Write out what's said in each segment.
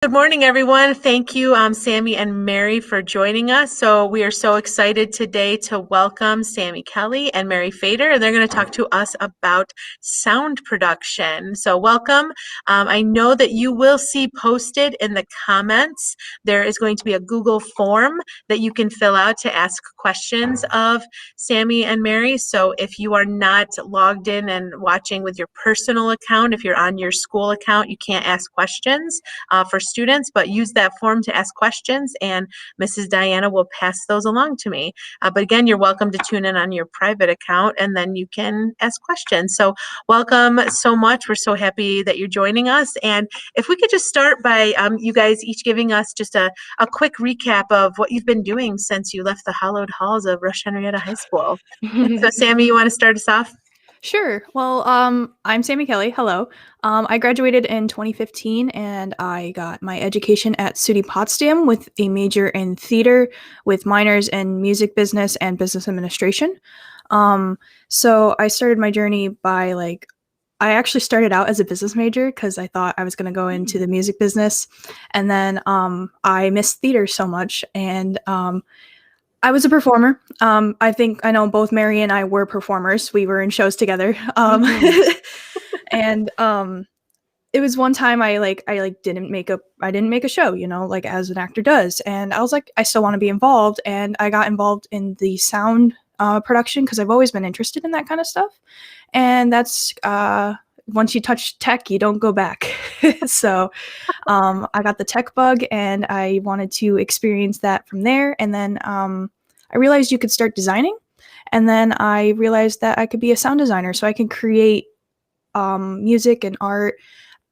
Good morning, everyone. Thank you, Sammy and Mary, for joining us. So we are so excited today to welcome Sammi Kelly and Mary Fator, and they're going to talk to us about sound production. So welcome. I know that you will see posted in the comments, there is going to be a Google form that you can fill out to ask questions of Sammy and Mary. So if you are not logged in and watching with your personal account, if you're on your school account, you can't ask questions for students, but use that form to ask questions, and Mrs. Diana will pass those along to me. But again, you're welcome to tune in on your private account, and then you can ask questions. So welcome so much. We're so happy that you're joining us. And if we could just start by you guys each giving us just a quick recap of what you've been doing since you left the hallowed halls of Rush Henrietta High School. So Sammy, you want to start us off? Sure. Well, I'm Sammi Kelly. Hello. I graduated in 2015 and I got my education at SUNY Potsdam with a major in theater with minors in music business and business administration. So I started my journey by I actually started out as a business major because I thought I was going to go into the music business. And then I missed theater so much and I was a performer. I know both Mary and I were performers. We were in shows together. And it was one time I didn't make a show, like as an actor does. And I was like, I still want to be involved. And I got involved in the sound production because I've always been interested in that kind of stuff. And that's once you touch tech, you don't go back. So I got the tech bug and I wanted to experience that from there. And then I realized you could start designing. And then I realized that I could be a sound designer. So I can create music and art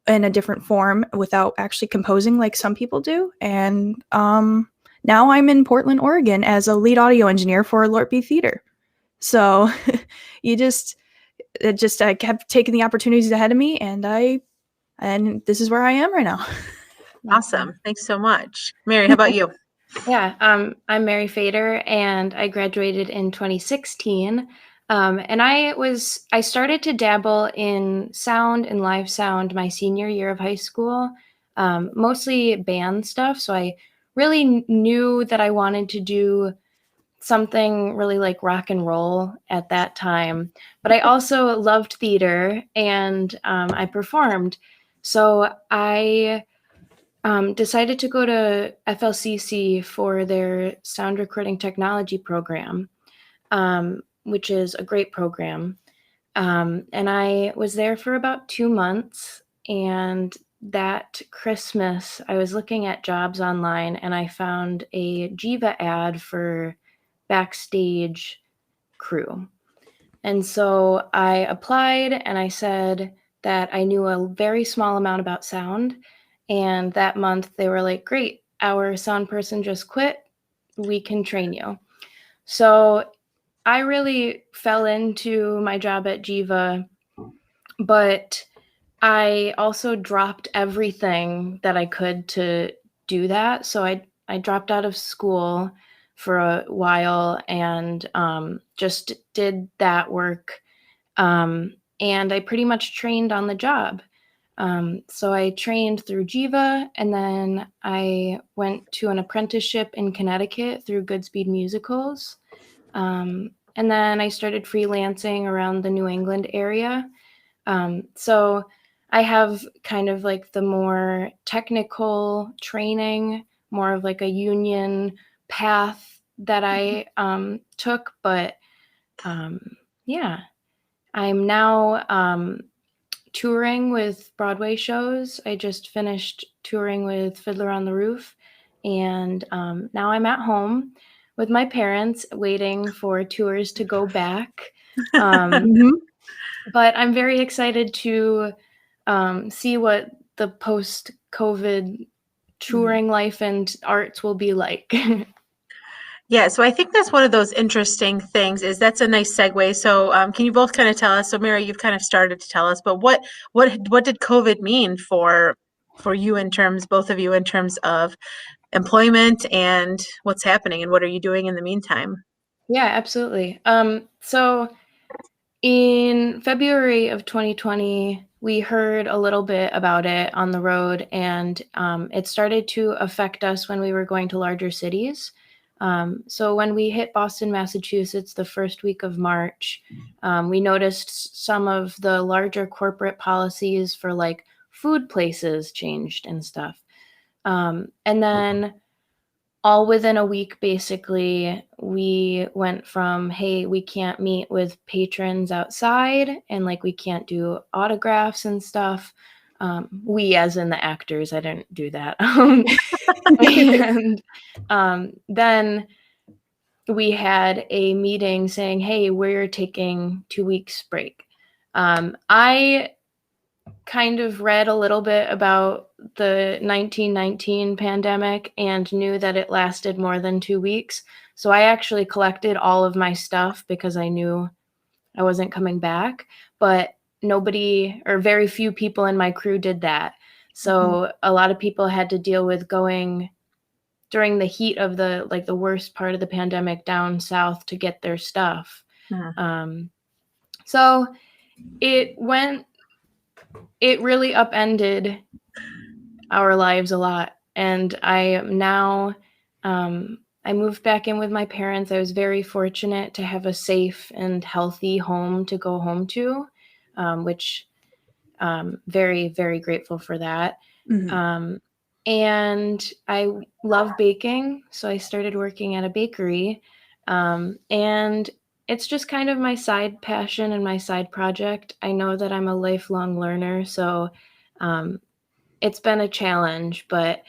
in a different form without actually composing like some people do. And now I'm in Portland, Oregon as a lead audio engineer for Lort B Theater. So I kept taking the opportunities ahead of me, and this is where I am right now. Awesome. Thanks so much. Mary, how about you? Yeah, I'm Mary Fator, and I graduated in 2016. And I started to dabble in sound and live sound my senior year of high school, mostly band stuff. So I really knew that I wanted to do something really like rock and roll at that time. But I also loved theater, and I performed. So I decided to go to FLCC for their sound recording technology program, which is a great program. And I was there for about 2 months. And that Christmas, I was looking at jobs online and I found a Jiva ad for backstage crew. And so I applied and I said that I knew a very small amount about sound. And that month they were like, great, our sound person just quit. We can train you. So I really fell into my job at Jiva, but I also dropped everything that I could to do that. So I dropped out of school for a while and just did that work. And I pretty much trained on the job. So I trained through Jiva, and then I went to an apprenticeship in Connecticut through Goodspeed Musicals. And then I started freelancing around the New England area. So I have kind of like the more technical training, more of like a union path that I took. But yeah, I'm now touring with Broadway shows. I just finished touring with Fiddler on the Roof. And now I'm at home with my parents waiting for tours to go back. But I'm very excited to see what the post-COVID touring life and arts will be like. Yeah, so I think that's one of those interesting things is that's a nice segue. So can you both kind of tell us, so Mary, you've kind of started to tell us, but what did COVID mean for you in terms, both of you, in terms of employment and what's happening and what are you doing in the meantime? Yeah, absolutely. So in February of 2020, we heard a little bit about it on the road, and it started to affect us when we were going to larger cities. So when we hit Boston, Massachusetts, the first week of March, we noticed some of the larger corporate policies for like food places changed and stuff. And then all within a week, basically, we went from, hey, we can't meet with patrons outside and like we can't do autographs and stuff. We, as in the actors, I didn't do that. And then we had a meeting saying, hey, we're taking 2 weeks break. I kind of read a little bit about the 1919 pandemic and knew that it lasted more than 2 weeks. So I actually collected all of my stuff because I knew I wasn't coming back, but nobody or very few people in my crew did that. So a lot of people had to deal with going during the heat of the worst part of the pandemic down south to get their stuff. So it really upended our lives a lot. And I am now, I moved back in with my parents. I was very fortunate to have a safe and healthy home to go home to, which very, very grateful for that. And I love baking. So I started working at a bakery. And it's just kind of my side passion and my side project. I know that I'm a lifelong learner, so it's been a challenge, but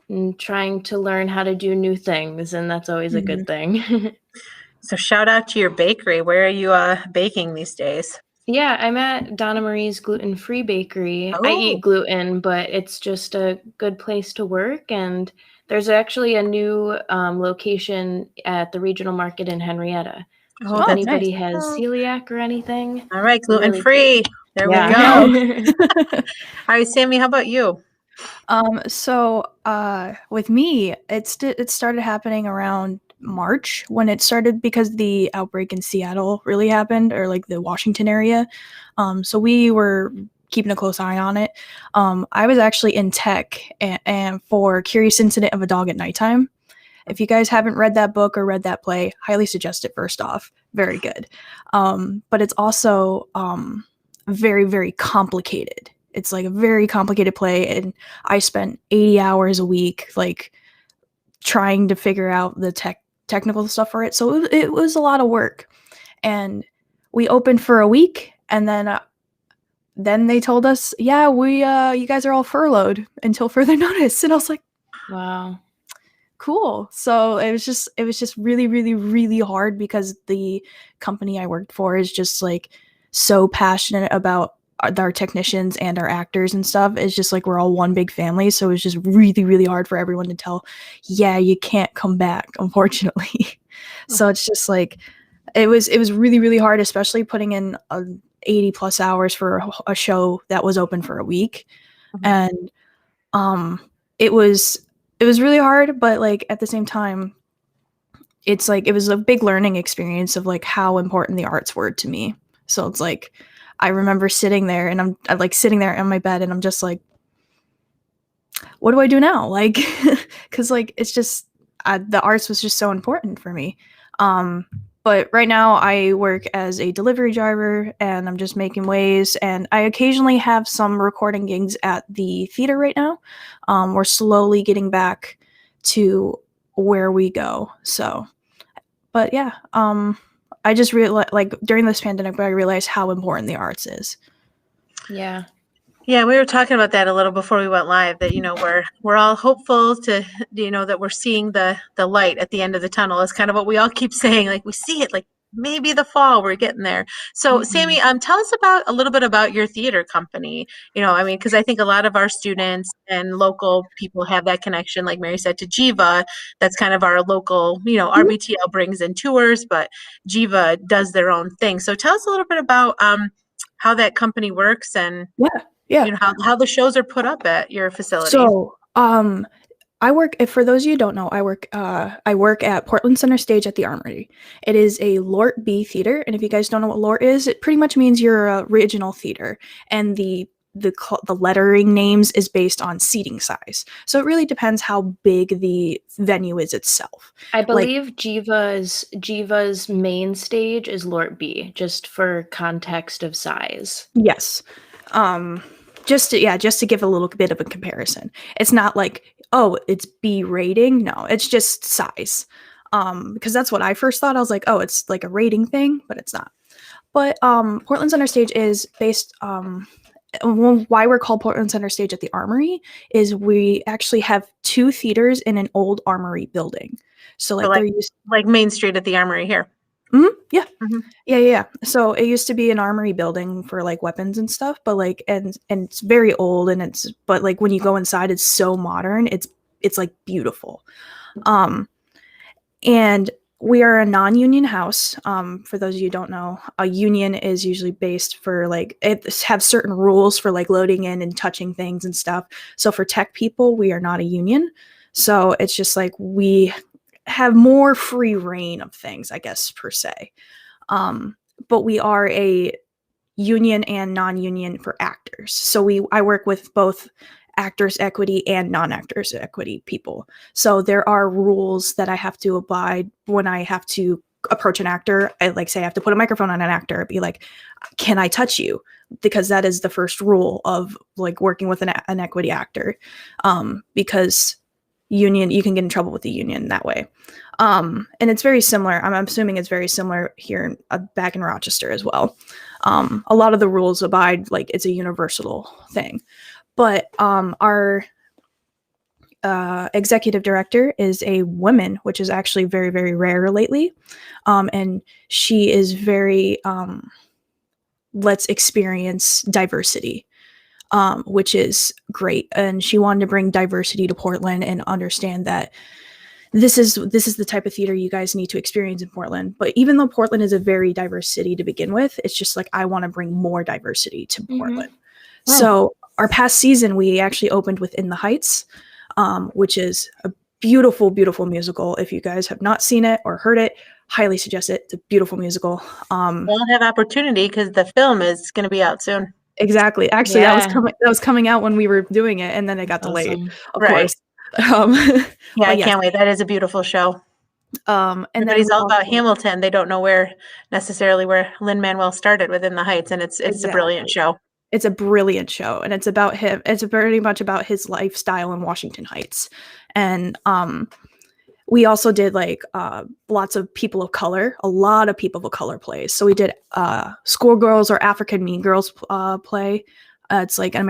I'm trying to learn how to do new things, and that's always a good thing. So shout out to your bakery. Where are you baking these days? Yeah, I'm at Donna Marie's gluten-free bakery. I eat Oh, gluten, but it's just a good place to work. And there's actually a new location at the regional market in Henrietta. So oh, if that's anybody nice. has celiac or anything, all right. Gluten really free. There we yeah. go. All right, Sammy, how about you? With me, it started happening around March when it started because the outbreak in Seattle really happened, or like the Washington area. So we were keeping a close eye on it. I was actually in tech and for Curious Incident of a Dog at Nighttime. If you guys haven't read that book or read that play, highly suggest it. First off, very good. But it's also very, very complicated. It's like a very complicated play, and I spent 80 hours a week like trying to figure out the technical stuff for it. So it was a lot of work. And we opened for a week, and then they told us, yeah, we you guys are all furloughed until further notice. And I was like, Wow. cool. So it was just really, really, really hard because the company I worked for is just like so passionate about our technicians and our actors and stuff. It's just like we're all one big family. So it's just really, really hard for everyone to tell, yeah, you can't come back, unfortunately. So it's just like it was really, really hard, especially putting in 80 plus hours for a show that was open for a week. And it was really hard, but like at the same time, it's like it was a big learning experience of like how important the arts were to me. So it's like I remember sitting there and I'm like sitting there on my bed and I'm just like, what do I do now? Like, because like it's just the arts was just so important for me. But right now I work as a delivery driver and I'm just making waves. And I occasionally have some recording gigs at the theater right now. We're slowly getting back to where we go. So, but yeah, I just realized like during this pandemic, I realized how important the arts is. Yeah. Yeah, we were talking about that a little before we went live, that, we're all hopeful to, that we're seeing the light at the end of the tunnel. Is kind of what we all keep saying. Like we see it, like maybe the fall we're getting there. So Sammy, tell us a little bit about your theater company. Because I think a lot of our students and local people have that connection, like Mary said, to Jiva. That's kind of our local, RBTL brings in tours, but Jiva does their own thing. So tell us a little bit about how that company works and Yeah. how the shows are put up at your facility. So, I work, if for those of you who don't know, I work at Portland Center Stage at the Armory. It is a Lort B theater, and if you guys don't know what Lort is, it pretty much means your original theater, and the lettering names is based on seating size. So it really depends how big the venue is itself. I Like, believe Jiva's main stage is Lort B, just for context of size. yes. Just to give a little bit of a comparison. It's not like, oh, it's B rating. No, it's just size. Because that's what I first thought. I was like, oh, it's like a rating thing, but it's not. But Portland Center Stage is based why we're called Portland Center Stage at the Armory is we actually have two theaters in an old Armory building. So like, So there used like Main Street at the Armory here. yeah. Mhm. Yeah. So it used to be an armory building for like weapons and stuff, but like and it's very old and but like when you go inside it's so modern. It's like beautiful. And we are a non-union house. For those of you who don't know, a union is usually based for like it have certain rules for like loading in and touching things and stuff. So for tech people, we are not a union. So it's just like we have more free reign of things, I guess, per se. But we are a union and non-union for actors. So I work with both actors equity and non-actors equity people. So there are rules that I have to abide when I have to approach an actor. I like say I have to put a microphone on an actor, be like, can I touch you? Because that is the first rule of like working with an equity actor. Because union, you can get in trouble with the union that way. And it's very similar. I'm assuming it's very similar here back in Rochester as well. A lot of the rules abide, like it's a universal thing. But our executive director is a woman, which is actually very, very rare lately. And she is very, let's experience diversity. Which is great. And she wanted to bring diversity to Portland and understand that this is the type of theater you guys need to experience in Portland. But even though Portland is a very diverse city to begin with, it's just like I want to bring more diversity to Portland. So our past season, we actually opened with In the Heights, which is a beautiful, beautiful musical. If you guys have not seen it or heard it, highly suggest it. It's a beautiful musical. We'll have opportunity because the film is going to be out soon. Exactly. Actually, that was coming out when we were doing it, and then it got delayed. Of course. Yeah, I can't wait. That is a beautiful show. And everybody's all about Hamilton. They don't know necessarily where Lin-Manuel started within the Heights, and it's a brilliant show. It's a brilliant show, and it's about him. It's very much about his lifestyle in Washington Heights, and we also did like lots of people of color, a lot of people of color plays. So we did Schoolgirls or African Mean Girls play. It's like an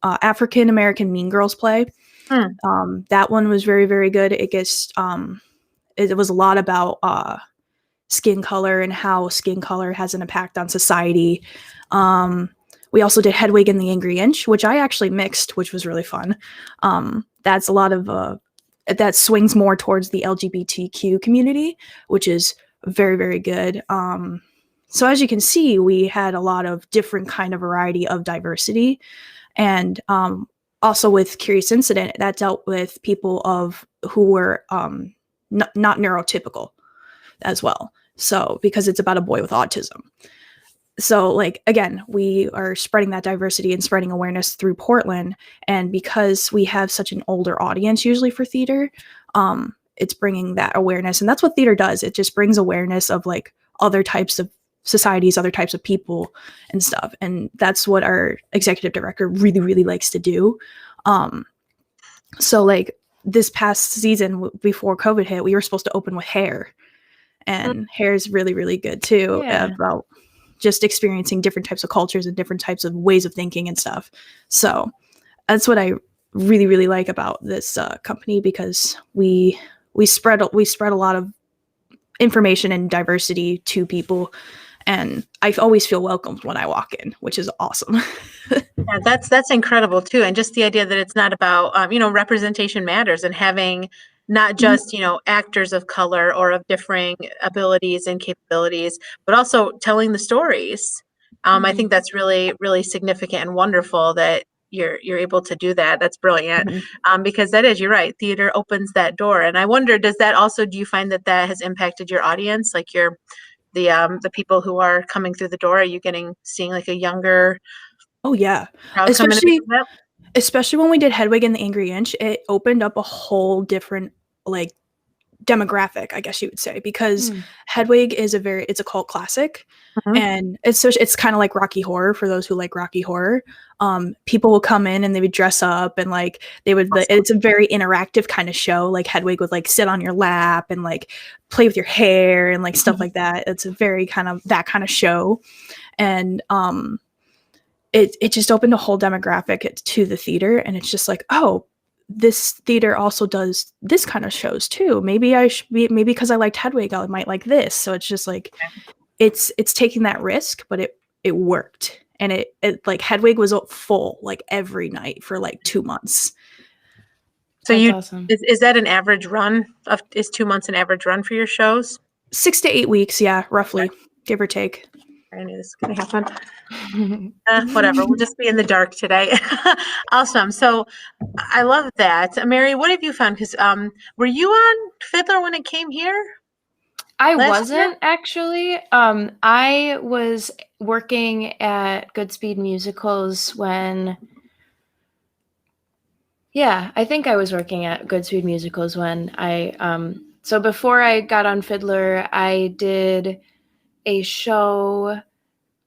African American Mean Girls play. That one was very, very good. It gets it was a lot about skin color and how skin color has an impact on society. We also did Hedwig and the Angry Inch, which I actually mixed, which was really fun. That's a lot of that swings more towards the LGBTQ community, which is very, very good. So as you can see, we had a lot of different kind of variety of diversity. And also with Curious Incident, that dealt with people who were not neurotypical as well. So because it's about a boy with autism. So like, again, we are spreading that diversity and spreading awareness through Portland. And because we have such an older audience usually for theater, it's bringing that awareness. And that's what theater does. It just brings awareness of like other types of societies, other types of people and stuff. And that's what our executive director really, really likes to do. So like this past season before COVID hit, we were supposed to open with Hair. And Hair is really, really good too, about just experiencing different types of cultures and different types of ways of thinking and stuff. So that's what I really, really like about this company, because we spread a lot of information and diversity to people, and I always feel welcomed when I walk in, which is awesome. Yeah, that's incredible too. And just the idea that it's not about representation matters, and having not just, actors of color or of differing abilities and capabilities, but also telling the stories. I think that's really, really significant and wonderful that you're able to do that. That's brilliant. Mhm. Because that is, you're right. Theater opens that door. And I wonder, do you find that has impacted your audience? Like the people who are coming through the door, are you seeing like a younger Oh yeah, crowd coming in because especially of that? especially when we did Hedwig and the Angry Inch, it opened up a whole different like demographic, I guess you would say, because Hmm. Hedwig is it's a cult classic, Mhm. and it's kind of like Rocky Horror for those who like Rocky Horror. People will come in and they would dress up and like Awesome. it's a very interactive kind of show. Like Hedwig would like sit on your lap and like play with your hair and like stuff like that. It's a very kind of that kind of show, and it just opened a whole demographic to the theater, and it's just like, oh, this theater also does this kind of shows too. Maybe I should be, maybe because I liked Hedwig, I might like this. So it's just like it's taking that risk, but it worked, and it like Hedwig was full like every night for like 2 months. So That's awesome. is that an average run is 2 months an average run for your shows? 6 to 8 weeks, yeah, roughly, give or take. I knew this was going to happen. Whatever. We'll just be in the dark today. Awesome. So I love that. Mary, what have you found? Because were you on Fiddler when it came here I last year? wasn't actually. I was working at Goodspeed Musicals when. Yeah, I think I was working at Goodspeed Musicals when so before I got on Fiddler, I did a show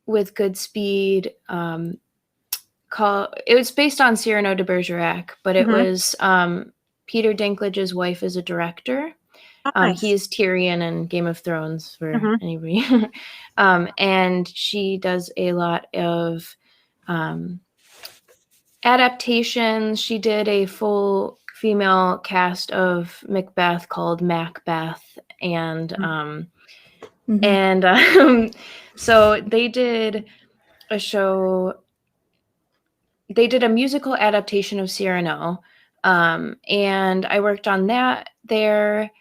with Goodspeed it was based on Cyrano de Bergerac, but it Mm-hmm. was Peter Dinklage's wife is a director. Oh, He nice. is Tyrion in Game of Thrones for Mm-hmm. anybody. And she does a lot of adaptations. She did a full female cast of Macbeth called Macbeth, and so they did a show. They did a musical adaptation of Cyrano, and I worked on that there,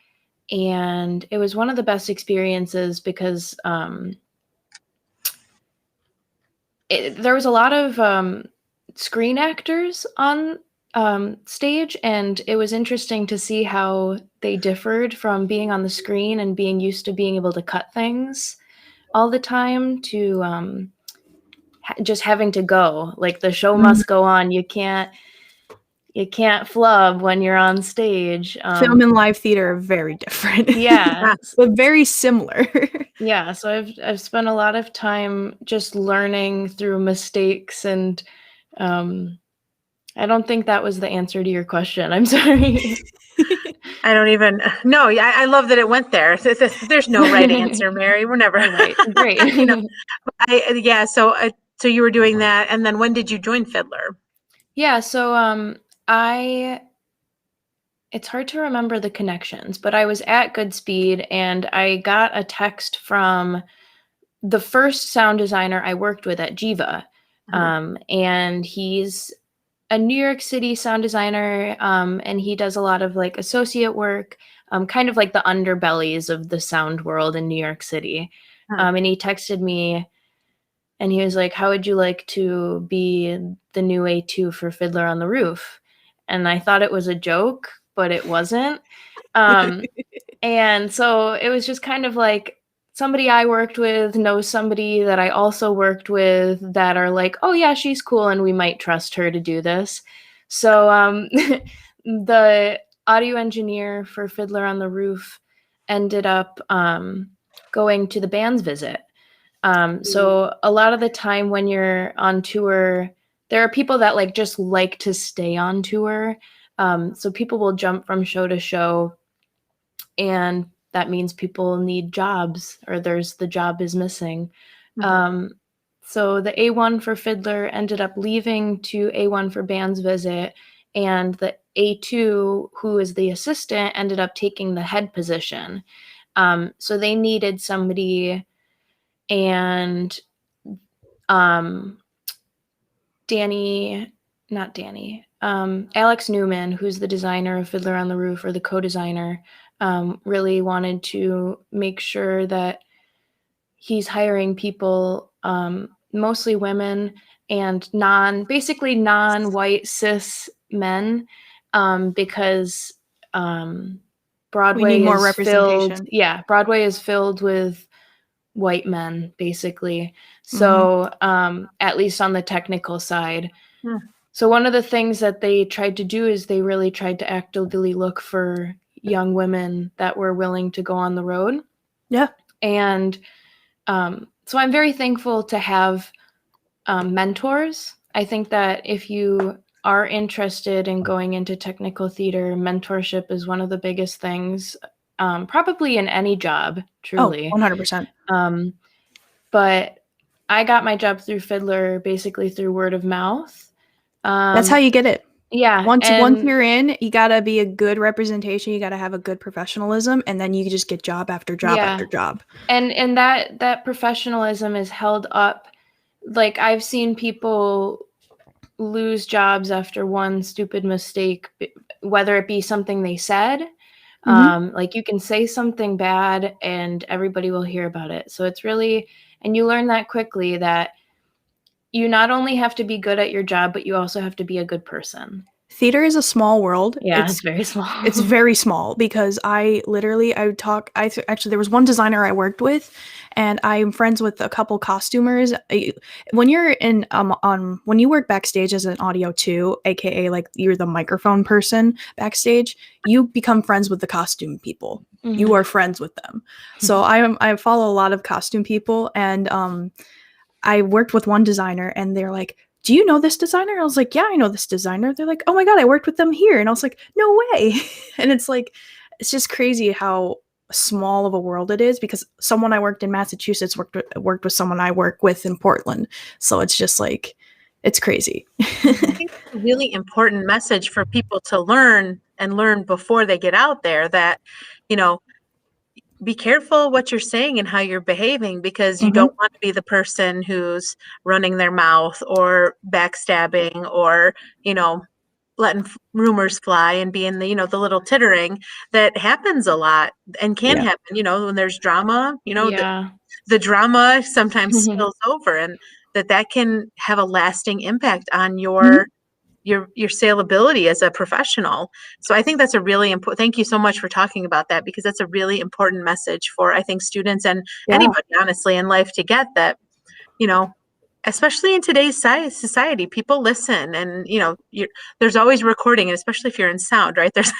and it was one of the best experiences because there was a lot of screen actors on stage, and it was interesting to see how they differed from being on the screen and being used to being able to cut things all the time to just having to go. Like the show must go on. You can't flub when you're on stage. Film and live theater are very different. Yeah. But very similar. Yeah, so I've spent a lot of time just learning through mistakes, and I don't think that was the answer to your question. I'm sorry. I don't even no. I love that it went there. There's no right answer, Mary. We're never All right, great. you know. Yeah. So you were doing that, and then when did you join Fiddler? Yeah, so it's hard to remember the connections, but I was at Goodspeed and I got a text from the first sound designer I worked with at Jiva. And he's a New York City sound designer, and he does a lot of like associate work, kind of like the underbellies of the sound world in New York City. And he texted me and he was like, "How would you like to be the new A2 for Fiddler on the Roof?" And I thought it was a joke, but it wasn't. And so it was just kind of like somebody I worked with knows somebody that I also worked with that are like, oh yeah, she's cool and we might trust her to do this. So the audio engineer for Fiddler on the Roof ended up going to the band's visit. So a lot of the time when you're on tour, there are people that like just like to stay on tour. So people will jump from show to show, and that means people need jobs, or the job is missing. So the A1 for Fiddler ended up leaving to A1 for band's visit, and the A2, who is the assistant, ended up taking the head position. So they needed somebody, and Alex Newman, who's the designer of Fiddler on the Roof, or the co-designer, really wanted to make sure that he's hiring people, mostly women, and basically non-white cis men, because We need Broadway more is filled. representation. Yeah, Broadway is filled with white men, basically. Mhm. So at least on the technical side. Hmm. So one of the things that they tried to do is they really tried to actively look for young women that were willing to go on the road. Yeah. And so I'm very thankful to have mentors. I think that if you are interested in going into technical theater, mentorship is one of the biggest things, probably in any job, Oh, truly. 100%. But I got my job through Fiddler, basically through word of mouth. That's how you get it. Yeah, Once and you're in, you gotta be a good representation. You gotta have a good professionalism, and then you just get job after job yeah, after job. and that professionalism is held up. Like I've seen people lose jobs after one stupid mistake, whether it be something they said. Mhm. Like you can say something bad and everybody will hear about it. So it's really, and you learn that quickly that you not only have to be good at your job, but you also have to be a good person. Theater is a small world. Yeah, it's very small. It's very small because actually there was one designer I worked with, and I'm friends with a couple costumers. When you're in when you work backstage as an audio too, aka like you're the microphone person backstage, you become friends with the costume people. You are friends with them. So I follow a lot of costume people, and I worked with one designer, and they're like, do you know this designer? I was like, yeah, I know this designer. They're like, oh my God, I worked with them here. And I was like, no way. And it's like, it's just crazy how small of a world it is, because someone I worked in Massachusetts worked with someone I work with in Portland. So it's just like, it's crazy. I think it's a really important message for people to learn and learn before they get out there that, you know, be careful what you're saying and how you're behaving, because you Mhm. don't want to be the person who's running their mouth or backstabbing or, you know, letting rumors fly and being the, you know, the little tittering that happens a lot and can Yeah. happen, you know, when there's drama, you know, Yeah. the drama sometimes spills over, and that can have a lasting impact on Mhm. your saleability as a professional. So I think that's a really important, thank you so much for talking about that, because that's a really important message for, I think, students and Yeah. anybody honestly in life to get that, you know, especially in today's society, people listen, and you know, there's always recording, and especially if you're in sound, right? There's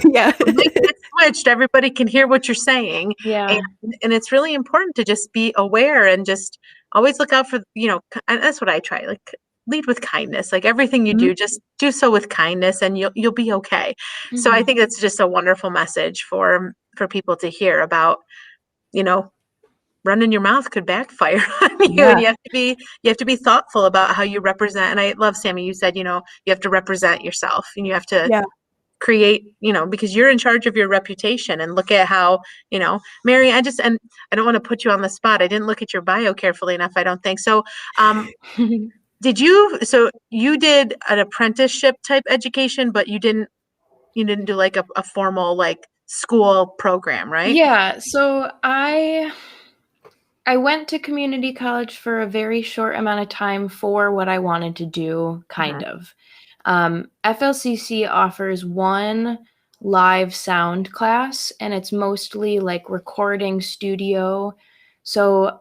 Yeah. the mic gets switched, everybody can hear what you're saying, and Yeah. and it's really important to just be aware and just always look out for, you know, and that's what I try, like lead with kindness. Like everything you Mhm. do, just do so with kindness, and you'll be okay. So I Mhm. think that's just a wonderful message for people to hear about, you know, running your mouth could backfire on you, and Yeah. you have to be thoughtful about how you represent. And I love, Sammy, you said, you know, you have to represent yourself, and you have to Yeah. create, you know, because you're in charge of your reputation. And look at how, you know, Mary, and I don't want to put you on the spot, I didn't look at your bio carefully enough, I don't think so. So you did an apprenticeship type education, but you didn't do like a formal like school program, right? Yeah, so I went to community college for a very short amount of time for what I wanted to do, kind Mhm. of. FLCC offers one live sound class, and it's mostly like recording studio. So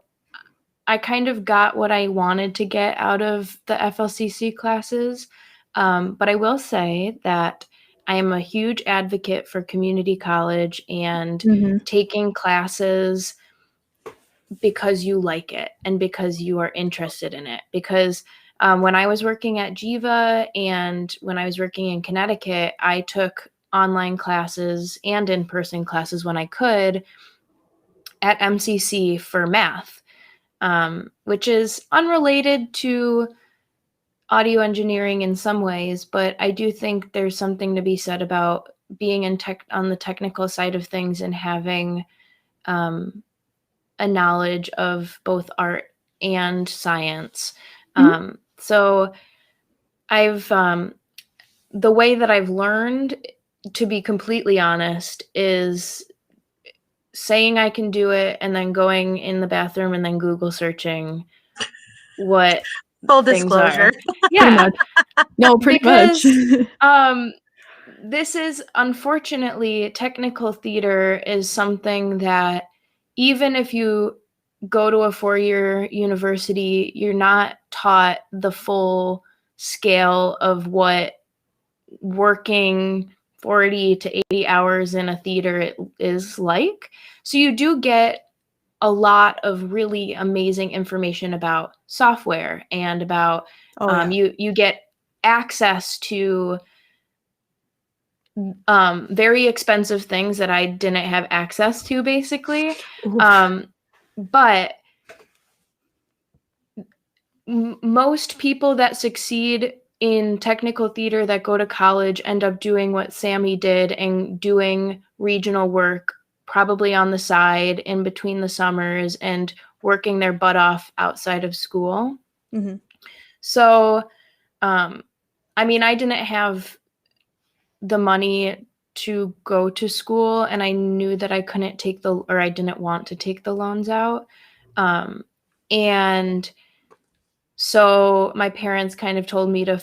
I kind of got what I wanted to get out of the FLCC classes. But I will say that I am a huge advocate for community college and Mhm. taking classes because you like it and because you are interested in it. Because when I was working at Jiva and when I was working in Connecticut, I took online classes and in person classes when I could at MCC for math, which is unrelated to audio engineering in some ways, but I do think there's something to be said about being in tech on the technical side of things and having um, a knowledge of both art and science. Mhm. So I've the way that I've learned, to be completely honest, is saying I can do it and then going in the bathroom and then Google searching what Full things are. disclosure. Pretty Yeah, much. No, pretty much. because this is, unfortunately, technical theater is something that even if you go to a 4-year university, you're not taught the full scale of what working 40 to 80 hours in a theater is like. So you do get a lot of really amazing information about software and about Oh yeah. you get access to very expensive things that I didn't have access to, basically. Oof. But most people that succeed in technical theater that go to college end up doing what Sammi did and doing regional work, probably on the side in between the summers, and working their butt off outside of school. Mm-hmm. So, I mean, I didn't have the money to go to school, and I knew that I couldn't I didn't want to take the loans out. And so my parents kind of told me to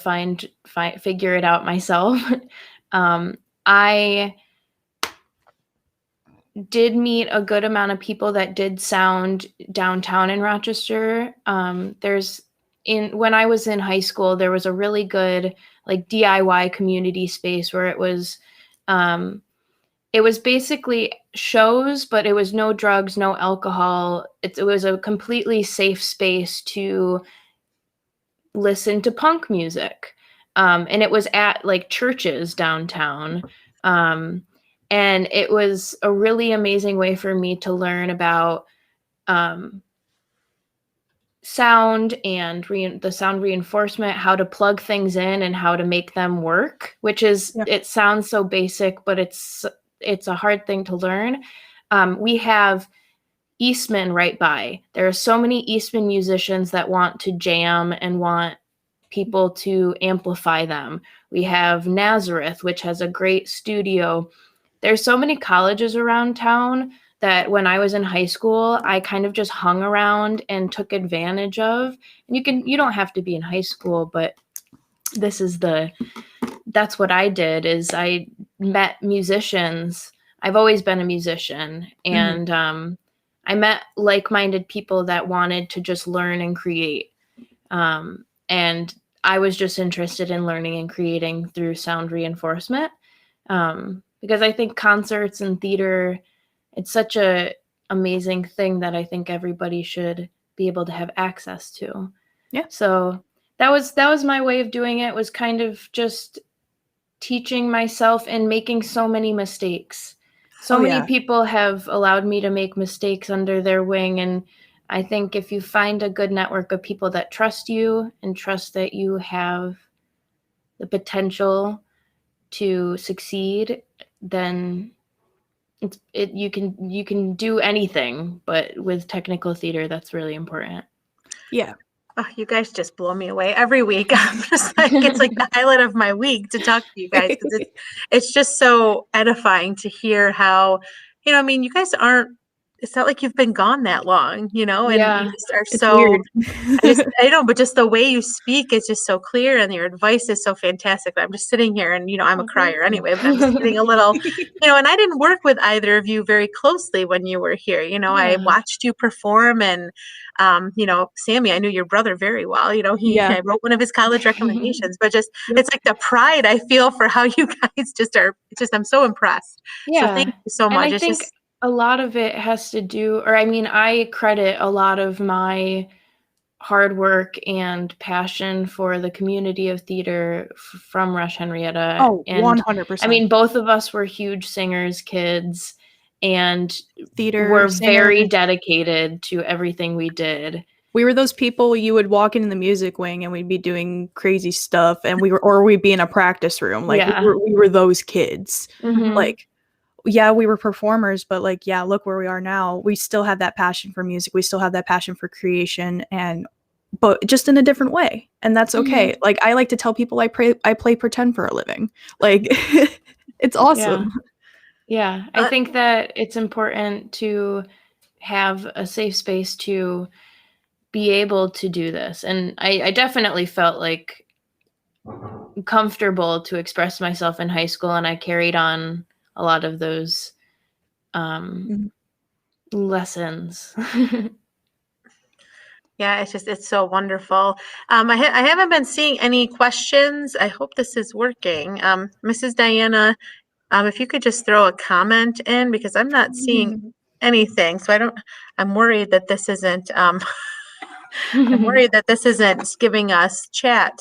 figure it out myself. I did meet a good amount of people that did sound downtown in Rochester. When I was in high school, there was a really good like DIY community space where it was basically shows, but it was no drugs, no alcohol. It was a completely safe space to listen to punk music. And it was at like churches downtown. And it was a really amazing way for me to learn about sound and the sound reinforcement, how to plug things in and how to make them work, which is, it sounds so basic, but it's a hard thing to learn. We have Eastman right by. There are so many Eastman musicians that want to jam and want people to amplify them. We have Nazareth, which has a great studio. There's so many colleges around town that when I was in high school, I kind of just hung around and took advantage of. And you don't have to be in high school, but that's what I did, is I met musicians. I've always been a musician, and I met like-minded people that wanted to just learn and create. And I was just interested in learning and creating through sound reinforcement. Because I think concerts and theater, it's such a amazing thing that I think everybody should be able to have access to. Yeah. So that was my way of doing it, was kind of just teaching myself and making so many mistakes. So many people have allowed me to make mistakes under their wing. And I think if you find a good network of people that trust you and trust that you have the potential to succeed, then you can do anything. But with technical theater, that's really important. Yeah. Oh, you guys just blow me away every week. I'm just like, it's like the highlight of my week to talk to you guys, because it's just so edifying to hear how, I mean, you guys it's not like you've been gone that long, and you just are It's so weird. I know, but just the way you speak is just so clear, and your advice is so fantastic. I'm just sitting here, and I'm a crier anyway, but I'm just getting a little, and I didn't work with either of you very closely when you were here. I watched you perform, and Sammi, I knew your brother very well. I wrote one of his college recommendations, but just it's like the pride I feel for how you guys just are. I'm so impressed. So thank you so much. And I think a lot of it has to do, or I mean, I credit a lot of my hard work and passion for the community of theater from Rush Henrietta. Oh, and 100%. I mean, both of us were huge singers, kids, and theater were singers. very dedicated to everything we did. We were those people you would walk into the music wing and we'd be doing crazy stuff, and we'd be in a practice room. Like we were those kids. Like, yeah, we were performers, but like, yeah, look where we are now. We still have that passion for music. We still have that passion for creation, but just in a different way. And that's okay. Like, I like to tell people I play pretend for a living. Like, it's awesome. Yeah. I think that it's important to have a safe space to be able to do this. And I definitely felt like comfortable to express myself in high school, and I carried on a lot of those lessons. Yeah, it's so wonderful. I haven't been seeing any questions. I hope this is working. Mrs. Diana, if you could just throw a comment in because I'm not seeing anything. So I'm worried that this isn't, I'm worried that this isn't giving us chat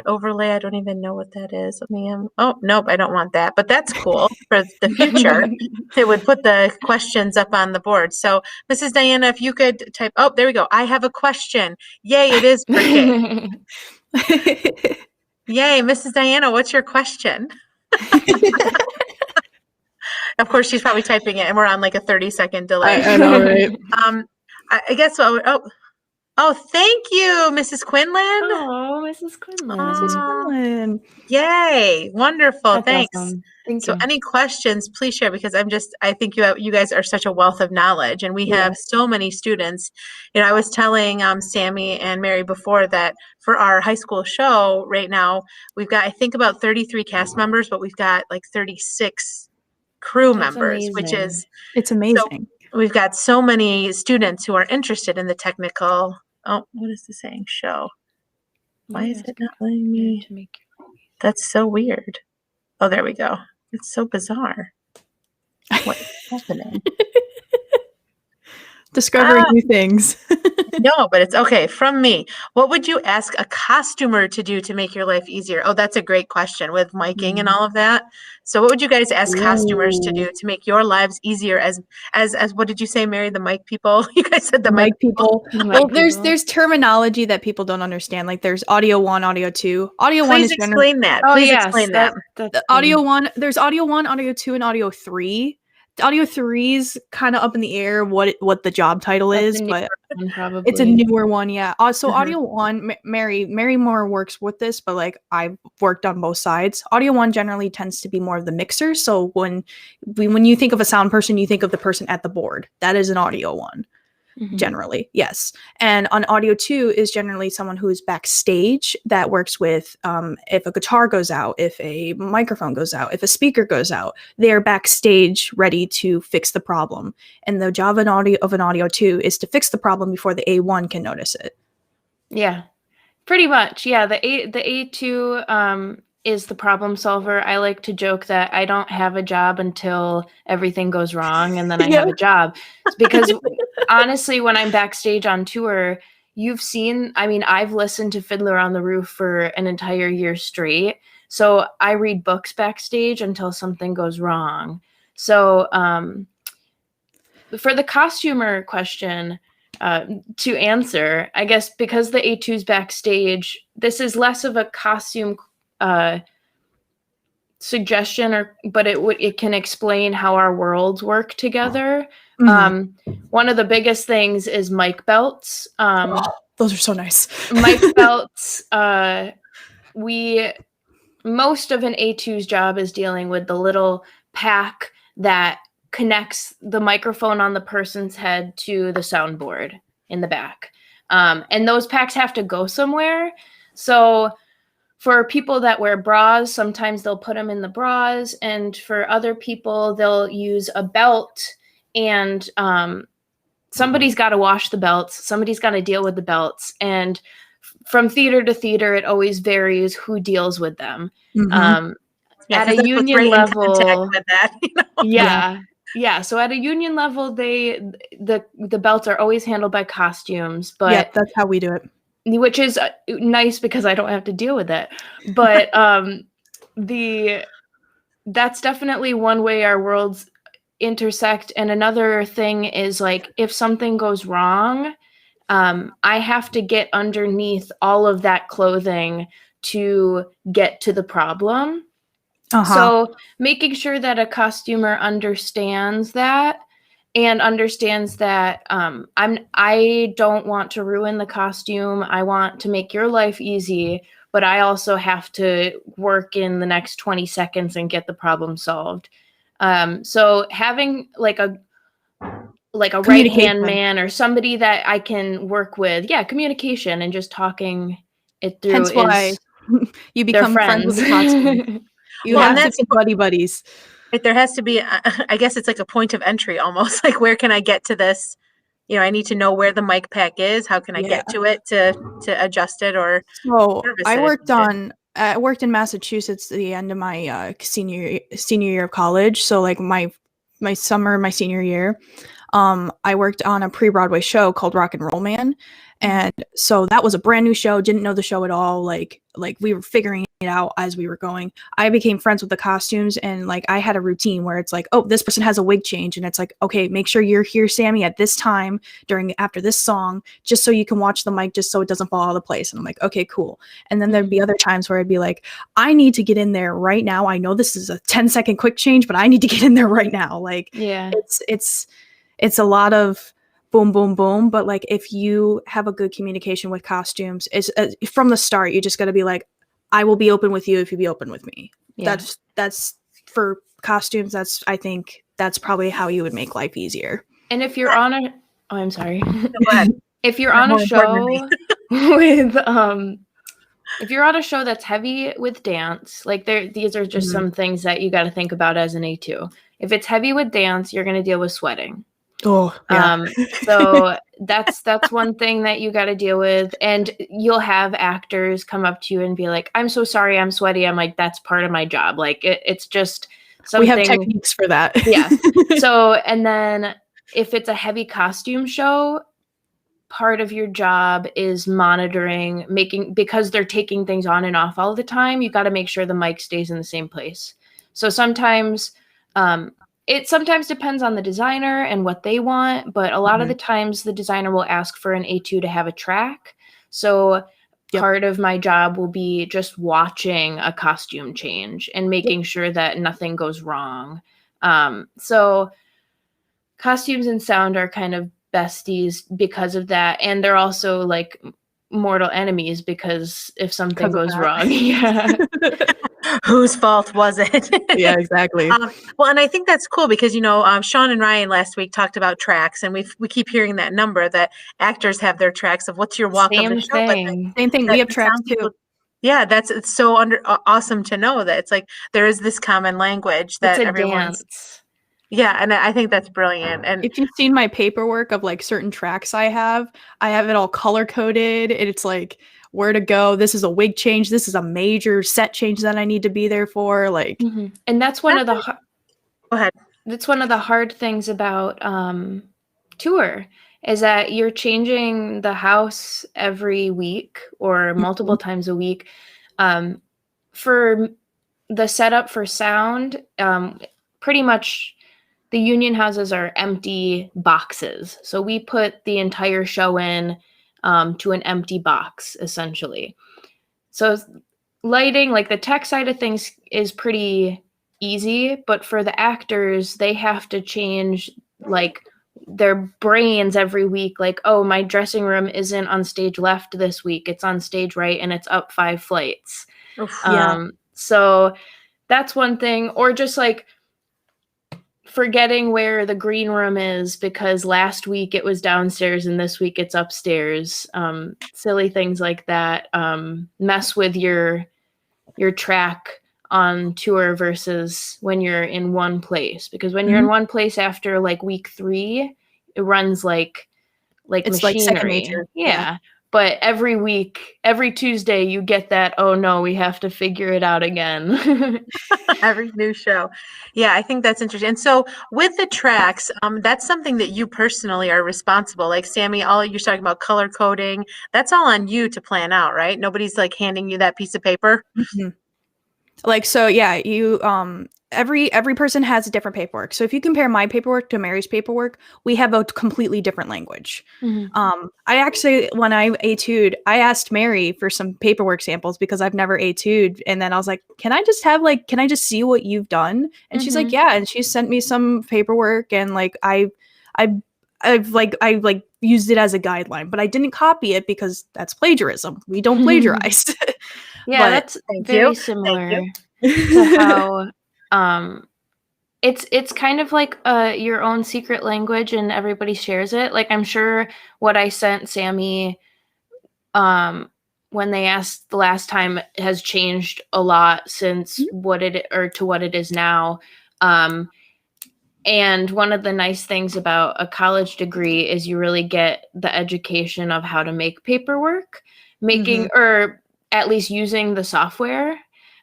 overlay. I don't even know what that is. Let me, oh, nope, I don't want that, but that's cool for the future. It would put the questions up on the board. So Mrs. Diana, if you could type, oh, there we go. I have a question. Yay, it is working. Yay, Mrs. Diana, what's your question? Of course, she's probably typing it and we're on like a 30-second delay. I know, right? I guess, oh, thank you, Mrs. Quinlan. Oh, Mrs. Quinlan. Mrs. Quinlan. Yay, wonderful. That's Thanks. awesome. Thank So you. any questions, please share because I think you guys are such a wealth of knowledge and we have so many students. I was telling Sammi and Mary before that for our high school show right now, we've got, I think about 33 cast members, but we've got like 36 crew members, which is, it's amazing. so we've got so many students who are interested in the technical, oh, what is the saying? Show. Why is it not letting me? That's so weird. Oh, there we go. It's so bizarre. What is happening? Discovering new things. No, but it's okay. From me, what would you ask a costumer to do to make your life easier? Oh, that's a great question with miking and all of that. So what would you guys ask costumers to do to make your lives easier as what did you say, Mary? The mic people? You guys said the mic people. Well, there's terminology that people don't understand. Like there's audio 1, audio 2. Audio 1 is explain that. Oh, Please yes, explain that. Audio 1, there's audio 1, audio 2, and audio 3. The audio 3's kind of up in the air what the job title is, but it's a newer one, yeah. So audio 1, Mary more works with this, but like I've worked on both sides. Audio 1 generally tends to be more of the mixer. So when you think of a sound person, you think of the person at the board. That is an audio 1. Generally, yes. And on audio 2 is generally someone who is backstage that works with if a guitar goes out, if a microphone goes out, if a speaker goes out, they're backstage ready to fix the problem. And the job of an audio 2 is to fix the problem before the A1 can notice it. Yeah, pretty much. Yeah, the A2 is the problem solver. I like to joke that I don't have a job until everything goes wrong and then I have a job. Because honestly, when I'm backstage on tour, I've listened to Fiddler on the Roof for an entire year straight. So I read books backstage until something goes wrong. So for the costumer question, to answer, I guess because the A2's backstage, this is less of a costume suggestion, but it can explain how our worlds work together. One of the biggest things is mic belts. Those are so nice. Mic belts. Most of an A2's job is dealing with the little pack that connects the microphone on the person's head to the soundboard in the back. And those packs have to go somewhere. So for people that wear bras, sometimes they'll put them in the bras. And for other people, they'll use a belt. And somebody's got to wash the belts. Somebody's got to deal with the belts. And from theater to theater, it always varies who deals with them. At a union level, with that, Yeah. So at a union level, the belts are always handled by costumes, but yeah, that's how we do it. Which is nice because I don't have to deal with it. But that's definitely one way our worlds intersect. And another thing is like if something goes wrong, I have to get underneath all of that clothing to get to the problem. So making sure that a costumer understands that and understands that I don't want to ruin the costume. I want to make your life easy, but I also have to work in the next 20 seconds and get the problem solved. So having like like a right-hand man or somebody that I can work with. Yeah, communication and just talking it through. Hence why you their become friends with friends. the costume. You Well, and have to that's be buddy buddies. right, there has to be, I guess it's like a point of entry almost. Like, where can I get to this? You know, I need to know where the mic pack is. How can I Yeah. get to it to adjust it or So service I it? worked in Massachusetts at the end of my senior year of college. So like my summer, my senior year, I worked on a pre-Broadway show called Rock and Roll Man. And so that was a brand new show, didn't know the show at all. Like we were figuring it out as we were going. I became friends with the costumes, and like I had a routine where it's like, oh, this person has a wig change, and it's like, okay, make sure you're here, Sammy, at this time after this song, just so you can watch the mic, just so it doesn't fall out of place. And I'm like, okay, cool. And then there'd be other times where I'd be like, I need to get in there right now. I know this is a 10-second quick change, but I need to get in there right now. Like, Yeah. it's a lot of boom, boom, boom. But like, if you have a good communication with costumes, it's from the start, you just got to be like, I will be open with you if you be open with me. Yeah. That's for costumes. I think that's probably how you would make life easier. And if you're on a, oh, I'm sorry. Go ahead. If you're on a show with, if you're on a show that's heavy with dance, like these are just some things that you got to think about as an A2. If it's heavy with dance, you're going to deal with sweating. Oh, yeah. So that's one thing that you got to deal with. And you'll have actors come up to you and be like, I'm so sorry, I'm sweaty. I'm like, that's part of my job. Like it's just something. We have techniques for that. Yeah. So, and then if it's a heavy costume show, part of your job is monitoring, because they're taking things on and off all the time, you got to make sure the mic stays in the same place. So sometimes, it sometimes depends on the designer and what they want, but a lot of the times the designer will ask for an A2 to have a track. So part of my job will be just watching a costume change and making sure that nothing goes wrong. So costumes and sound are kind of besties because of that. And they're also like mortal enemies because if something goes wrong, Whose fault was it? Yeah, exactly. Well, and I think that's cool because, you know, Sean and Ryan last week talked about tracks, and we keep hearing that number that actors have their tracks of what's your walk of the show. Same thing. We have tracks too. Yeah, it's so awesome to know that it's like there is this common language that everyone's. Dance. Yeah, and I think that's brilliant. And if you've seen my paperwork of like certain tracks I have it all color coded, and it's like where to go. This is a wig change. This is a major set change that I need to be there for. Like, and that's one of the. Go ahead. That's one of the hard things about tour is that you're changing the house every week or multiple times a week. For the setup for sound, pretty much the union houses are empty boxes. So we put the entire show in to an empty box, essentially. So lighting, like the tech side of things is pretty easy, but for the actors, they have to change like their brains every week. Like, oh, my dressing room isn't on stage left this week. It's on stage right, and it's up 5 flights. Oof, so that's one thing. Or just like forgetting where the green room is because last week it was downstairs and this week it's upstairs. Silly things like that mess with your track on tour versus when you're in one place. Because when you're in one place after like week 3, it runs like it's machinery. Like second nature. Yeah. But every week, every Tuesday, you get that, oh no, we have to figure it out again. Every new show. Yeah, I think that's interesting. And so with the tracks, that's something that you personally are responsible. Like Sammi, all you're talking about color coding, that's all on you to plan out, right? Nobody's like handing you that piece of paper. Like, so yeah, you every person has a different paperwork. So if you compare my paperwork to Mary's paperwork, we have a completely different language. I actually, when I A2'd, I asked Mary for some paperwork samples because I've never A2'd, and then I was like, can I just see what you've done? And she's like, yeah, and she sent me some paperwork, and like I've used it as a guideline, but I didn't copy it because that's plagiarism. We don't plagiarize. Yeah, that's very similar to how it's kind of like your own secret language, and everybody shares it. Like, I'm sure what I sent Sammi when they asked the last time has changed a lot since what it is now. And one of the nice things about a college degree is you really get the education of how to make paperwork, or at least using the software.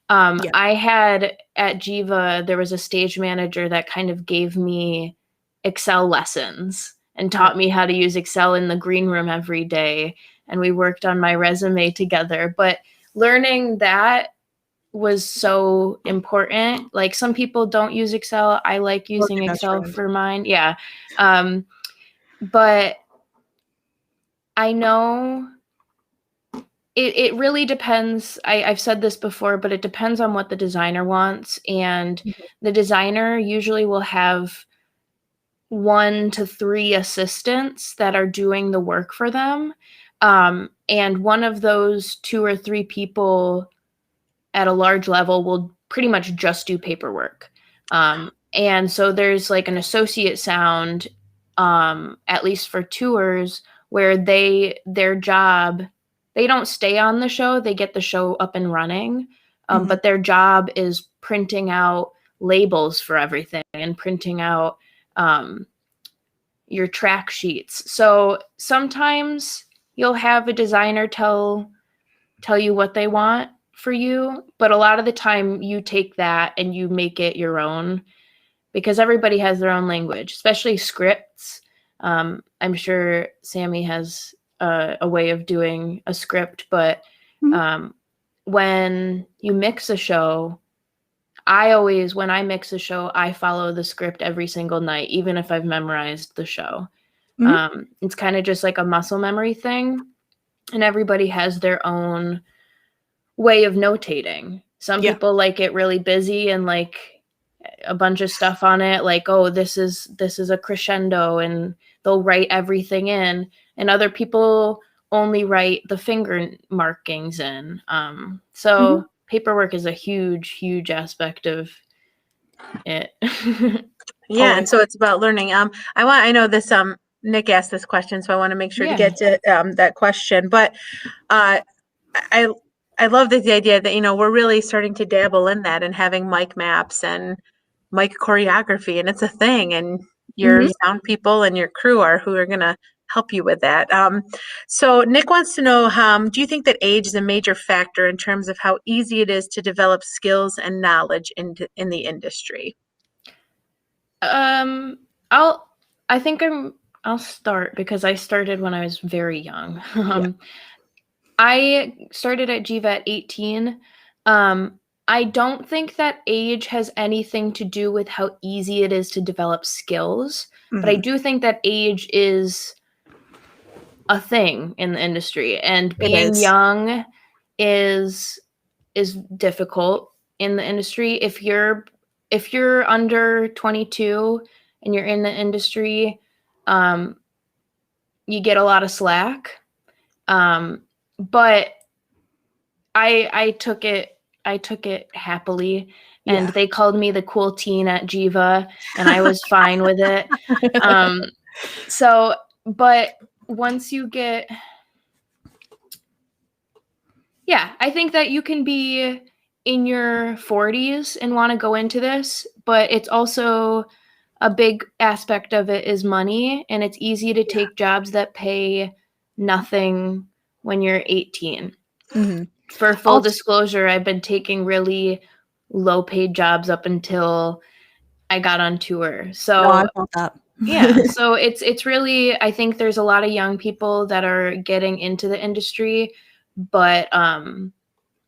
I had at Jiva, there was a stage manager that kind of gave me Excel lessons and taught me how to use Excel in the green room every day. And we worked on my resume together. But learning that was so important. Like, some people don't use Excel. I like using Excel for mine. Yeah. But I know it really depends. I've said this before, but it depends on what the designer wants. And the designer usually will have 1 to 3 assistants that are doing the work for them. And one of those 2 or 3 people at a large level will pretty much just do paperwork. And so there's like an associate sound, at least for tours, where their job, they don't stay on the show, they get the show up and running. But their job is printing out labels for everything and printing out your track sheets. So sometimes you'll have a designer tell you what they want for you, but a lot of the time you take that and you make it your own, because everybody has their own language, especially scripts. I'm sure Sammi has a way of doing a script, but when you mix a show, when I mix a show, I follow the script every single night, even if I've memorized the show. It's kind of just like a muscle memory thing, and everybody has their own way of notating. Some people like it really busy and like a bunch of stuff on it, like, oh, this is a crescendo, and they'll write everything in. And other people only write the finger markings in. So paperwork is a huge aspect of it. And so it's about learning. I know this. Nick asked this question, so I want to make sure to get to that question. But I love the idea that we're really starting to dabble in that and having mic maps and mic choreography, and it's a thing. And your sound people and your crew who are going to help you with that. So Nick wants to know, do you think that age is a major factor in terms of how easy it is to develop skills and knowledge in the industry? I'll start, because I started when I was very young. I started at Jiva at 18. I don't think that age has anything to do with how easy it is to develop skills, but I do think that age is a thing in the industry, and being young is difficult in the industry. If you're under 22 and you're in the industry, you get a lot of slack. But I took it happily, and they called me the cool teen at Jiva, and I was fine with it. But once you get, I think that you can be in your 40s and want to go into this, but it's also a big aspect of it is money, and it's easy to take jobs that pay nothing when you're 18. For full disclosure, I've been taking really low paid jobs up until I got on tour. So I felt that. So it's really, I think there's a lot of young people that are getting into the industry, but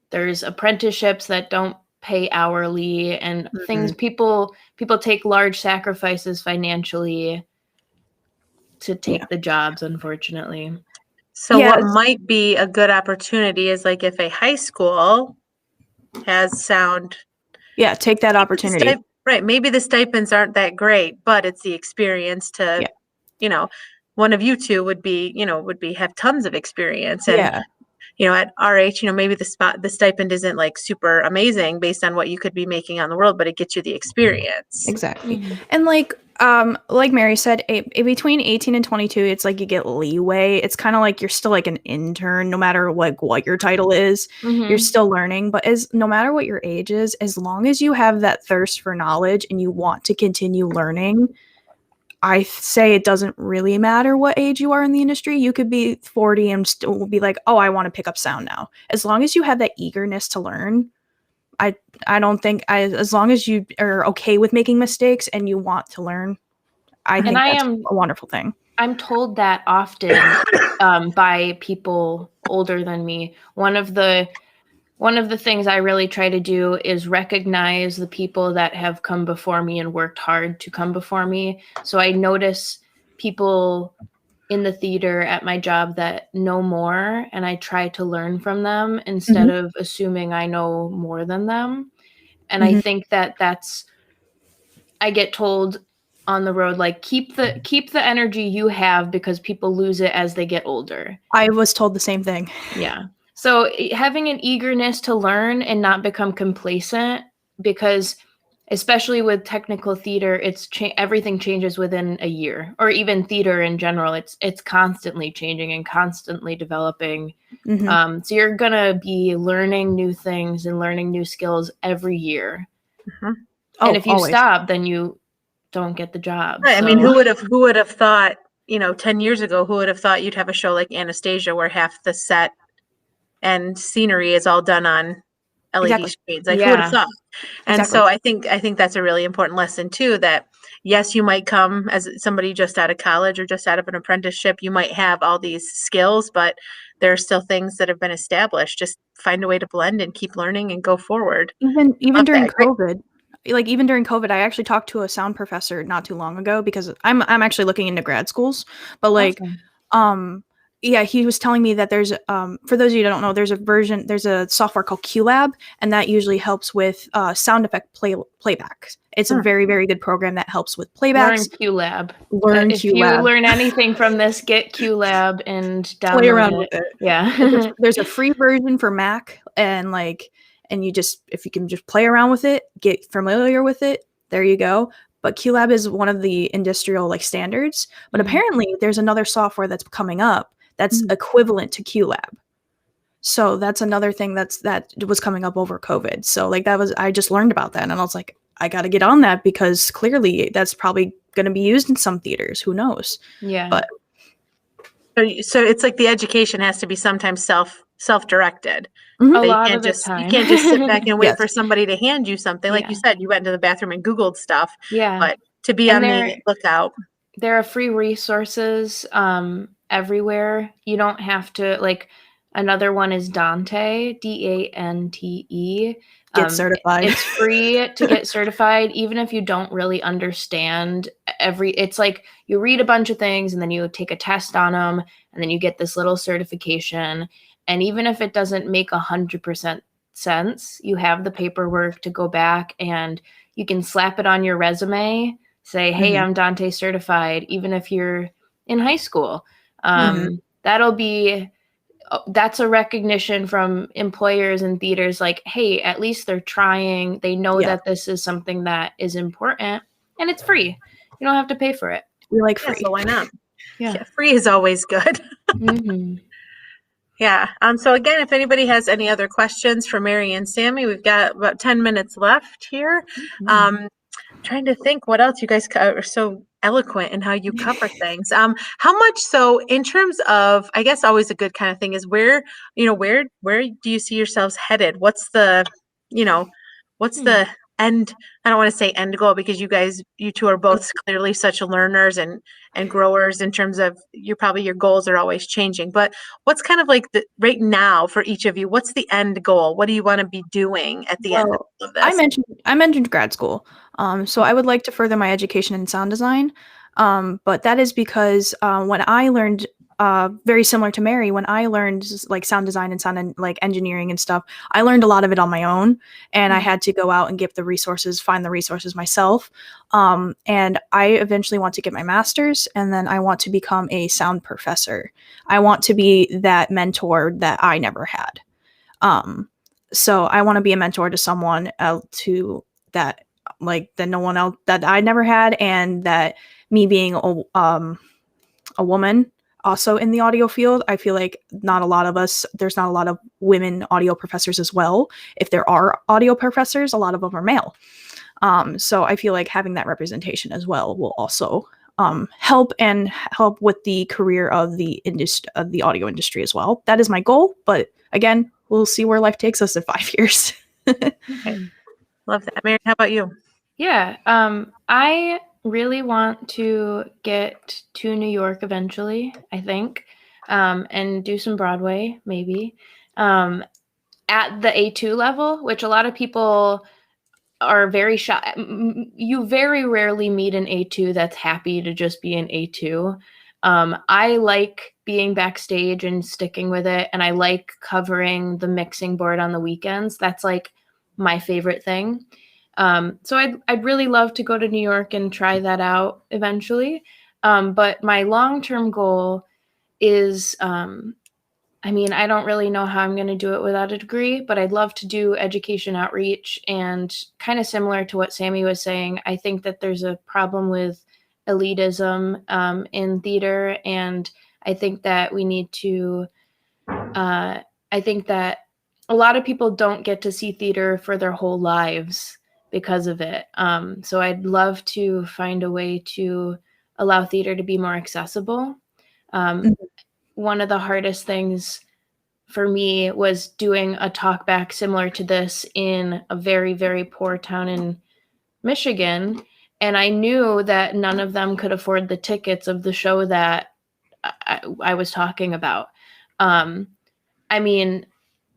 there's apprenticeships that don't pay hourly, and things, people take large sacrifices financially to take the jobs, unfortunately. So what might be a good opportunity is, like, if a high school has sound. Take that opportunity. Right. Maybe the stipends aren't that great, but it's the experience to, one of you two would be have tons of experience. And, at our age, maybe the stipend isn't like super amazing based on what you could be making on the world, but it gets you the experience. Exactly. Mhm. And like Mary said, between 18 and 22, it's like you get leeway. It's kind of like you're still like an intern, no matter like what your title is, you're Mhm. still learning. But no matter what your age is, as long as you have that thirst for knowledge and you want to continue learning, I say it doesn't really matter what age you are in the industry. You could be 40 and still be like, oh, I want to pick up sound now. As long as you have that eagerness to learn, I don't think as long as you are okay with making mistakes and you want to learn, I think that's a wonderful thing. I'm told that often by people older than me. One of the things I really try to do is recognize the people that have come before me and worked hard to come before me. So I notice people in the theater at my job that know more, and I try to learn from them instead of assuming I know more than them. And I think I get told on the road, like, keep the energy you have because people lose it as they get older. I was told the same thing. Yeah. So having an eagerness to learn and not become complacent, because especially with technical theater, everything changes within a year, or even theater in general. It's constantly changing and constantly developing. So you're gonna be learning new things and learning new skills every year. And if you stop, then you don't get the job. Right. So. I mean, who would have thought, 10 years ago, who would have thought you'd have a show like Anastasia where half the set and scenery is all done on LED screens? Like, who would have thought? And so I think that's a really important lesson too, that yes, you might come as somebody just out of college or just out of an apprenticeship. You might have all these skills, but there are still things that have been established. Just find a way to blend and keep learning and go forward. Even during COVID. Like even during COVID, I actually talked to a sound professor not too long ago because I'm actually looking into grad schools. But like, yeah, he was telling me that there's for those of you who don't know, there's a software called QLab, and that usually helps with sound effect playback. It's a very, very good program that helps with playbacks. Learn QLab. If you learn anything from this, get QLab and download play around with it. Yeah. There's a free version for Mac, and if you can just play around with it, get familiar with it, there you go. But QLab is one of the industrial standards. But apparently there's another software that's coming up that's equivalent to QLab. So that's another thing that was coming up over COVID. So I just learned about that, and I was like, I got to get on that because clearly that's probably going to be used in some theaters. Who knows? Yeah. But so it's like the education has to be sometimes self-directed. A lot of the time. You can't just sit back and wait for somebody to hand you something. Like you said, you went into the bathroom and Googled stuff. Yeah. But to be on the lookout. There are free resources everywhere. You don't have to, another one is Dante, Dante. Get certified. It's free to get certified, even if you don't really understand it's like you read a bunch of things and then you take a test on them and then you get this little certification. And even if it doesn't make 100% sense, you have the paperwork to go back and you can slap it on your resume, say, hey, I'm Dante certified, even if you're in high school. That's a recognition from employers and theaters, like, hey, at least they're trying. They know that this is something that is important, and it's free. You don't have to pay for it. We like free. So why not? Yeah. Free is always good. Yeah. So again, if anybody has any other questions for Mary and Sammi, we've got about 10 minutes left here. Trying to think what else. You guys are so eloquent in how you cover things. How much so in terms of, I guess always a good kind of thing is where do you see yourselves headed? What's the end? I don't want to say end goal because you two are both clearly such learners and growers in terms of your goals are always changing. But what's kind of like right now for each of you, what's the end goal? What do you want to be doing at the end of this? I mentioned grad school. So I would like to further my education in sound design. But that is because when I learned very similar to Mary, when I learned like sound design and like engineering and stuff, I learned a lot of it on my own, and I had to go out and find the resources myself. And I eventually want to get my master's, and then I want to become a sound professor. I want to be that mentor that I never had. So I want to be a mentor to someone else that no one else that I never had, and that me being a woman also in the audio field, I feel like there's not a lot of women audio professors as well. If there are audio professors, a lot of them are male. So I feel like having that representation as well will also help with the career of the audio industry as well. That is my goal, but again, we'll see where life takes us in 5 years. Okay. Love that. Mary, how about you? Yeah. I really want to get to New York eventually, I think, and do some Broadway, maybe, at the A2 level, which a lot of people are very shy. You very rarely meet an A2 that's happy to just be an A2. I like being backstage and sticking with it, and I like covering the mixing board on the weekends. That's like my favorite thing. So I'd really love to go to New York and try that out eventually. But my long-term goal is, I don't really know how I'm going to do it without a degree, but I'd love to do education outreach. And kind of similar to what Sammi was saying, I think that there's a problem with elitism in theater. And I think that we need to, I think that a lot of people don't get to see theater for their whole lives because of it. So I'd love to find a way to allow theater to be more accessible. One of the hardest things for me was doing a talkback similar to this in a very, very poor town in Michigan. And I knew that none of them could afford the tickets of the show that I was talking about.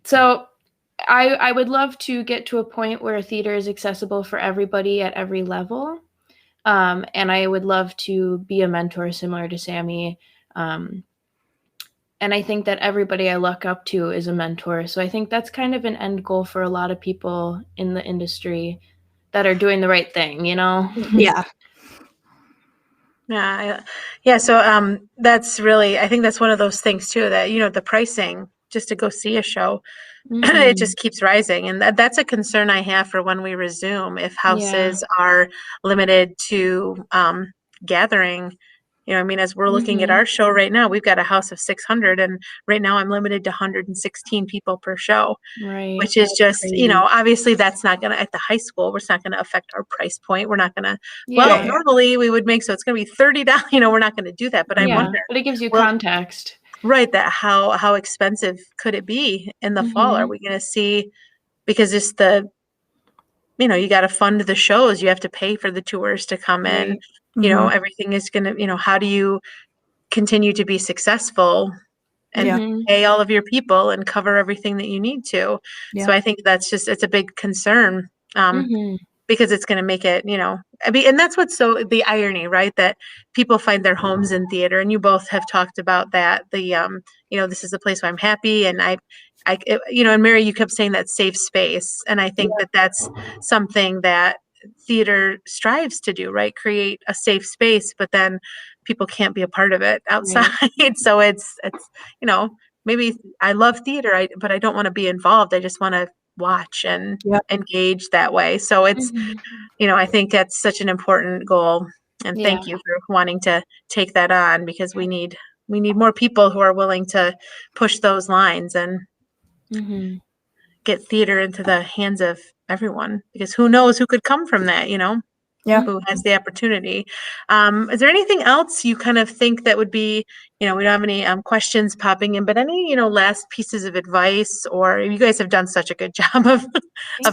So I would love to get to a point where theater is accessible for everybody at every level. And I would love to be a mentor similar to Sammi. And I think that everybody I look up to is a mentor. So I think that's kind of an end goal for a lot of people in the industry that are doing the right thing, you know? Yeah. Yeah. So that's really, I think that's one of those things too, that, the pricing just to go see a show, it just keeps rising. And that's a concern I have for when we resume, if houses are limited to gathering. As we're looking at our show right now, we've got a house of 600, and right now I'm limited to 116 people per show, Right. which is just, obviously that's not going to, at the high school, it's not going to affect our price point. We're not going to, normally we would make, so it's going to be $30, we're not going to do that. But I wonder. But it gives you context. Right. That how expensive could it be in the fall? Are we going to see, because it's you got to fund the shows, you have to pay for the tours to come in. Everything is going to, how do you continue to be successful and pay all of your people and cover everything that you need to? So I think that's it's a big concern, because it's going to make it, and that's what's the irony, right? That people find their homes in theater, and you both have talked about that. This is the place where I'm happy, and and Mary, you kept saying that safe space, and I think that that's something that theater strives to do, right? Create a safe space, but then people can't be a part of it outside. Right. So it's maybe I love theater, but I don't want to be involved. I just want to watch and engage that way. So it's I think that's such an important goal, and thank you for wanting to take that on, because we need more people who are willing to push those lines and get theater into the hands of everyone, because who knows who could come from that, who has the opportunity. Is there anything else you kind of think that would be, we don't have any questions popping in, but any, last pieces of advice, or you guys have done such a good job of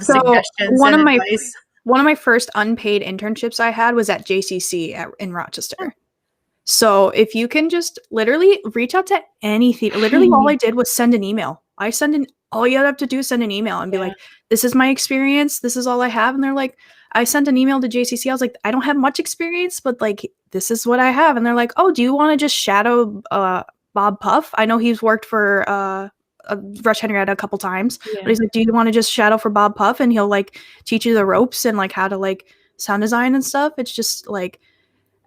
suggestions one and of advice. One of my first unpaid internships I had was at JCC in Rochester. So if you can just literally reach out to any theater, literally all I did was send an email. All you have to do is send an email and be like, this is my experience. This is all I have. And they're like, I sent an email to JCC. I was like, I don't have much experience, but like, this is what I have. And they're like, oh, do you want to just shadow Bob Puff. I know he's worked for Rush Henrietta a couple times, Yeah. but he's like, do you want to just shadow for Bob Puff? And he'll like teach you the ropes and like how to like sound design and stuff. It's just like,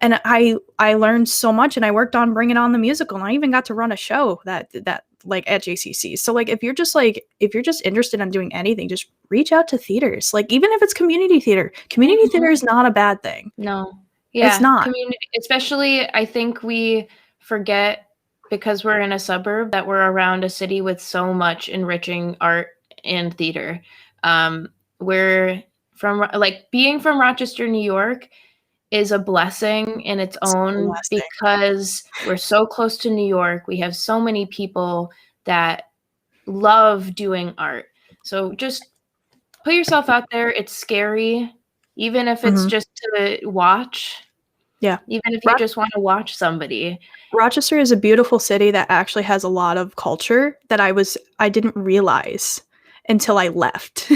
and I learned so much, and I worked on Bring It On the musical, and I even got to run a show that like at JCC. So like if you're just interested in doing anything, just reach out to theaters. Like even if it's community theater, community theater is not a bad thing. No. Yeah. It's not. Community, especially I think we forget because we're in a suburb that we're around a city with so much enriching art and theater. We're from like being from Rochester, New York is a blessing in its own because we're so close to New York. We have so many people that love doing art. So just put yourself out there. It's scary, even if it's just to watch. Yeah. Even if you just want to watch somebody. Rochester is a beautiful city that actually has a lot of culture that I didn't realize until I left.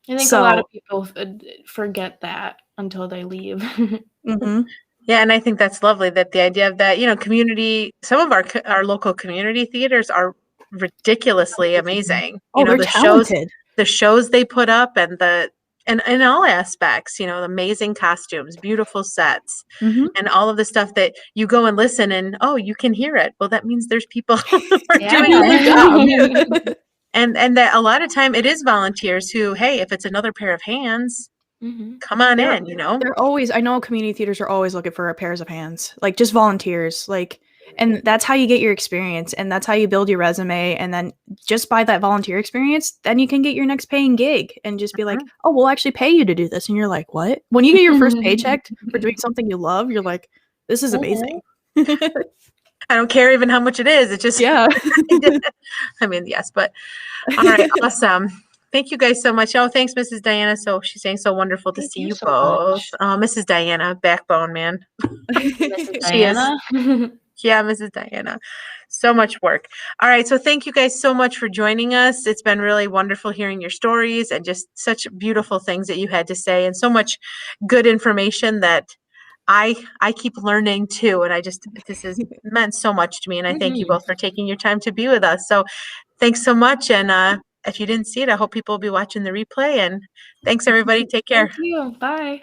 I think a lot of people forget that until they leave. Yeah, and I think that's lovely that the idea of that, community, some of our local community theaters are ridiculously amazing. They're talented. The shows they put up and in all aspects, the amazing costumes, beautiful sets, and all of the stuff that you go and listen and, you can hear it. Well, that means there's people who are doing a good job. And that a lot of time it is volunteers who, hey, if it's another pair of hands, come on in, They're always, I know community theaters are always looking for pairs of hands, like just volunteers, like, and that's how you get your experience, and that's how you build your resume. And then just by that volunteer experience, then you can get your next paying gig and just be like, oh, we'll actually pay you to do this. And you're like, what? When you get your first paycheck for doing something you love, you're like, this is amazing. I don't care even how much it is. It just, yeah. I mean, yes, but all right. Awesome. Thank you guys so much. Oh, thanks, Mrs. Diana. So she's saying so wonderful to see you so both. Oh, Mrs. Diana, backbone, man. Mrs. Diana. Yeah, Mrs. Diana. So much work. All right. So thank you guys so much for joining us. It's been really wonderful hearing your stories and just such beautiful things that you had to say and so much good information that I keep learning too. And this has meant so much to me. And I thank you both for taking your time to be with us. So thanks so much. And if you didn't see it, I hope people will be watching the replay. And thanks, everybody. Take care. Thank you. Bye.